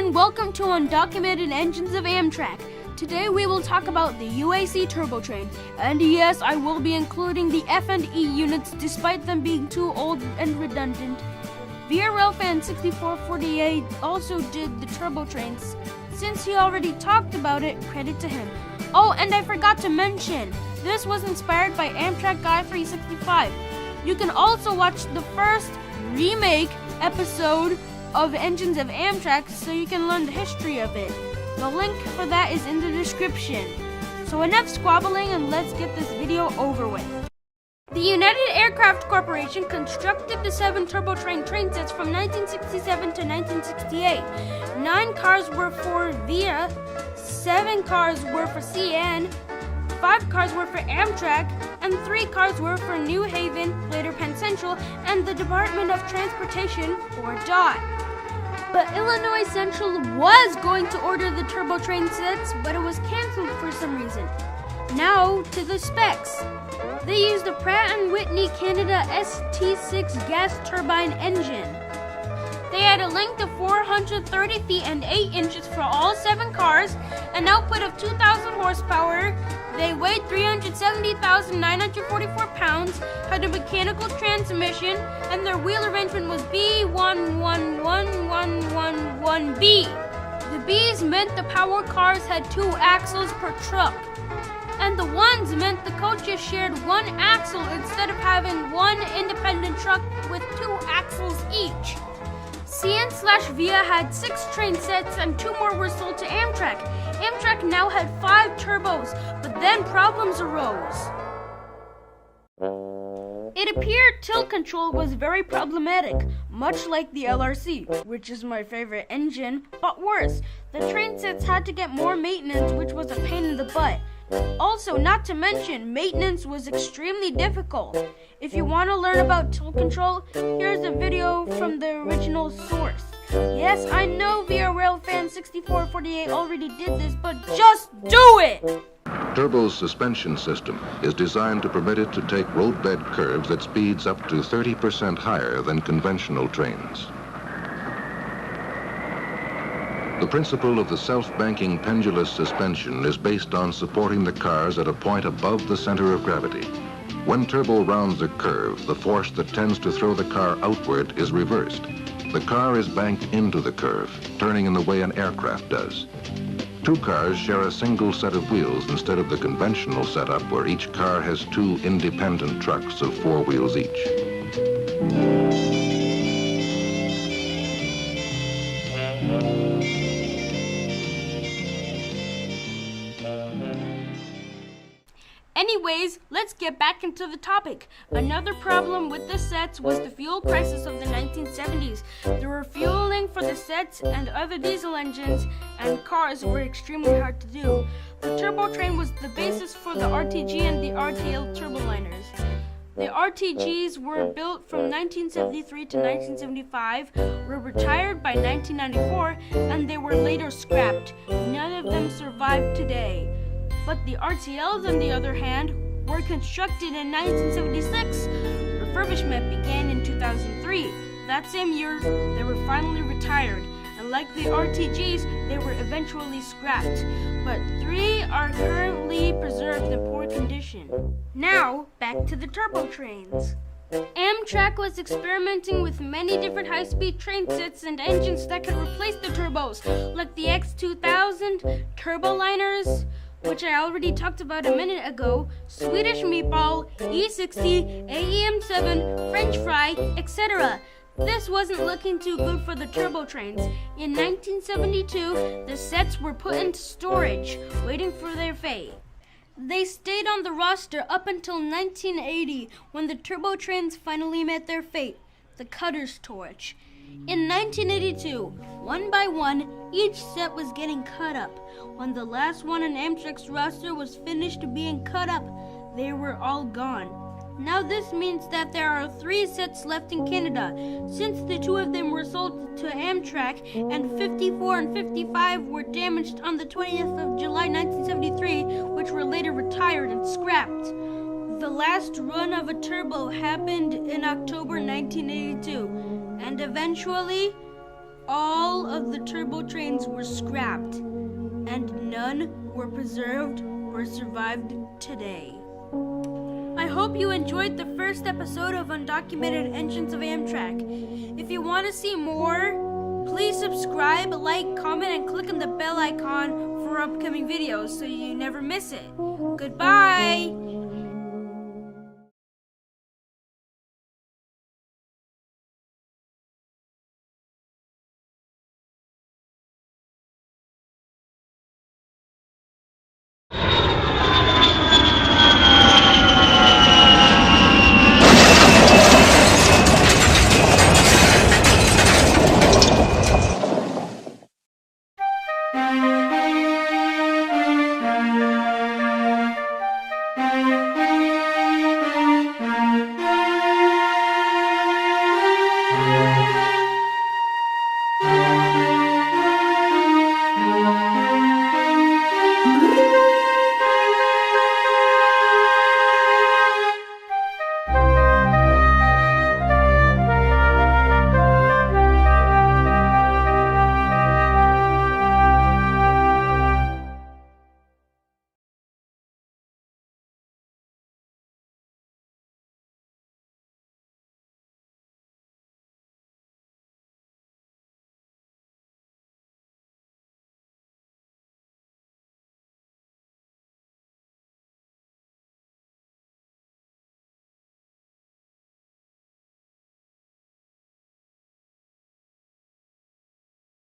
everyone, welcome to Undocumented Engines of Amtrak. Today we will talk about the UAC TurboTrain, and yes, I will be including the F&E units despite them being too old and redundant. VRL fan 6448 also did the TurboTrains. Since he already talked about it, credit to him. Oh, and I forgot to mention, this was inspired by Amtrak Guy 365. You can also watch the first remake episode of Engines of Amtrak so you can learn the history of it. The link for that is in the description. So enough squabbling and let's get this video over with. The United Aircraft Corporation constructed the 7 TurboTrain train sets from 1967 to 1968. 9 cars were for VIA, 7 cars were for CN, 5 cars were for Amtrak, and 3 cars were for New Haven, later Penn Central, and the Department of Transportation, or DOT. But Illinois Central was going to order the TurboTrain sets, but it was canceled for some reason. Now to the specs. They used a Pratt & Whitney Canada ST6 gas turbine engine. They had a length of 430 feet and 8 inches for all 7 cars, an output of 2,000 horsepower. They weighed 370,944 pounds, had a mechanical transmission, and their wheel arrangement was B111111B. The B's meant the power cars had 2 axles per truck, and the 1s meant the coaches shared 1 axle instead of having 1 independent truck with 2 axles each. CN/VIA had 6 train sets and 2 more were sold to Amtrak. Amtrak now had 5 turbos, but then problems arose. It appeared tilt control was very problematic, much like the LRC, which is my favorite engine, but worse. The train sets had to get more maintenance, which was a pain in the butt. Also, not to mention, maintenance was extremely difficult. If you want to learn about tilt control, here's a video from the original source. Yes, I know VRL fan 6448 already did this, but just do it! Turbo's suspension system is designed to permit it to take roadbed curves at speeds up to 30% higher than conventional trains. The principle of the self-banking pendulous suspension is based on supporting the cars at a point above the center of gravity. When turbo rounds a curve, the force that tends to throw the car outward is reversed. The car is banked into the curve, turning in the way an aircraft does. 2 cars share a single set of wheels instead of the conventional setup where each car has 2 independent trucks of 4 wheels each. Anyways, let's get back into the topic. Another problem with the sets was the fuel crisis of the 1970s. The refueling for the sets and other diesel engines and cars were extremely hard to do. The TurboTrain was the basis for the RTG and the RTL turboliners. The RTGs were built from 1973 to 1975, were retired by 1994, and they were later scrapped. None of them survived today. But the RTLs, on the other hand, were constructed in 1976. Refurbishment began in 2003. That same year, they were finally retired. And like the RTGs, they were eventually scrapped. But 3 are currently preserved in poor condition. Now, back to the TurboTrains. Amtrak was experimenting with many different high-speed train sets and engines that could replace the turbos, like the X2000, turboliners, which I already talked about a minute ago, Swedish Meatball, E60, AEM7, French Fry, etc. This wasn't looking too good for the TurboTrains. In 1972, the sets were put into storage, waiting for their fate. They stayed on the roster up until 1980, when the TurboTrains finally met their fate, the cutter's torch. In 1982, one by one, each set was getting cut up. When the last one on Amtrak's roster was finished being cut up, they were all gone. Now this means that there are 3 sets left in Canada, since the 2 of them were sold to Amtrak, and 54 and 55 were damaged on the 20th of July 1973, which were later retired and scrapped. The last run of a turbo happened in October 1982, and eventually all of the turbo trains were scrapped, and none were preserved or survived today. I hope you enjoyed the first episode of Undocumented Engines of Amtrak. If you want to see more, please subscribe, like, comment, and click on the bell icon for upcoming videos so you never miss it. Goodbye!